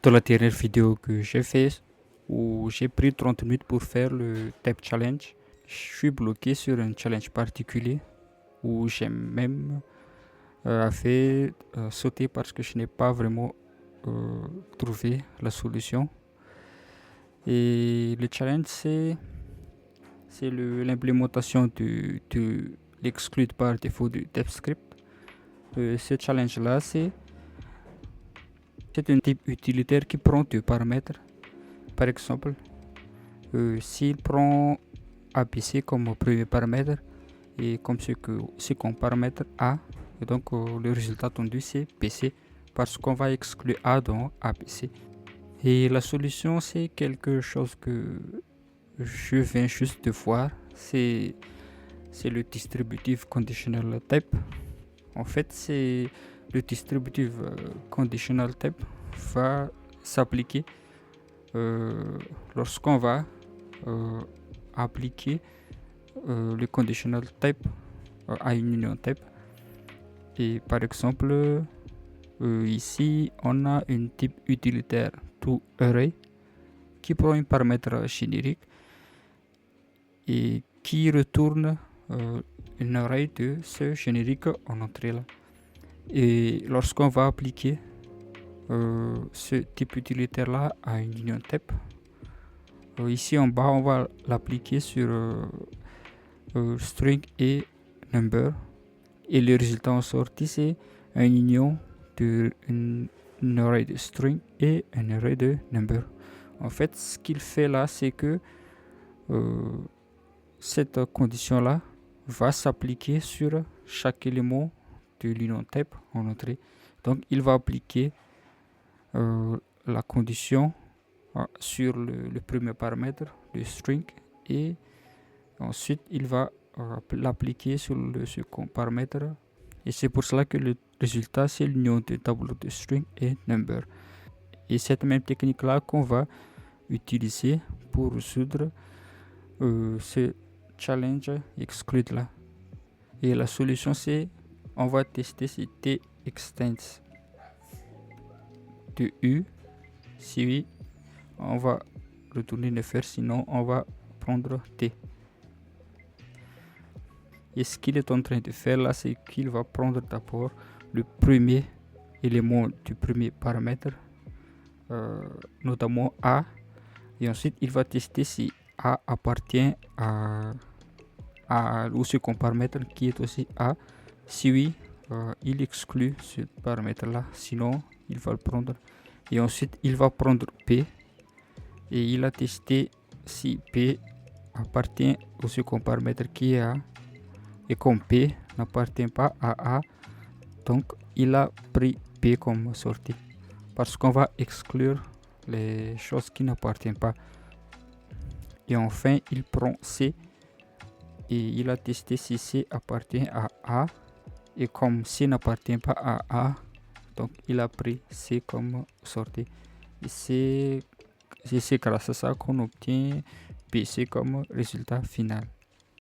Dans la dernière vidéo que j'ai fait, où j'ai pris 30 minutes pour faire le type challenge, je suis bloqué sur un challenge particulier où j'ai même fait sauter parce que je n'ai pas vraiment euh, trouvé la solution. Et le challenge, c'est l'implémentation de l'exclude par défaut du TypeScript. Ce challenge-là, c'est un type utilitaire qui prend deux paramètres. Par exemple, s'il prend ABC comme premier paramètre et comme c'est qu'on paramètre A, et donc le résultat attendu c'est PC parce qu'on va exclure A dans ABC. Et la solution, c'est quelque chose que je viens juste de voir, c'est le distributive conditional type. En fait, c'est le distributive conditional type va s'appliquer lorsqu'on va euh, appliquer le conditional type à une union type. Et par exemple, ici, on a un type utilitaire toArray qui prend un paramètre générique et qui retourne un array de ce générique en entrée là. Et lorsqu'on va appliquer ce type utilitaire là à une union type, ici en bas on va l'appliquer sur string et number, et le résultat en sortie c'est une union de un array de string et un array de number. En fait, ce qu'il fait là, c'est que cette condition là va s'appliquer sur chaque élément de l'union type en entrée. Donc il va appliquer la condition sur le premier paramètre, le string, et ensuite il va l'appliquer sur le second paramètre. Et c'est pour cela que le résultat, c'est l'union de tableau de string et number. Et cette même technique là qu'on va utiliser pour résoudre ce challenge exclude là. Et la solution, c'est on va tester si t extends de u. Si oui, on va retourner le faire, sinon on va prendre t. Et ce qu'il est en train de faire là, c'est qu'il va prendre d'abord le premier élément du premier paramètre, notamment a, et ensuite il va tester si a appartient au second paramètre qui est aussi a. Si oui, il exclut ce paramètre là, sinon il va le prendre. Et ensuite il va prendre p, et il a testé si p appartient au second paramètre qui est a, et comme p n'appartient pas à a, donc il a pris p comme sortie parce qu'on va exclure les choses qui n'appartiennent pas. Et enfin il prend c et il a testé si c appartient à a, et comme c n'appartient pas à a, donc il a pris c comme sortie. Et c'est grâce à ça qu'on obtient PC comme résultat final.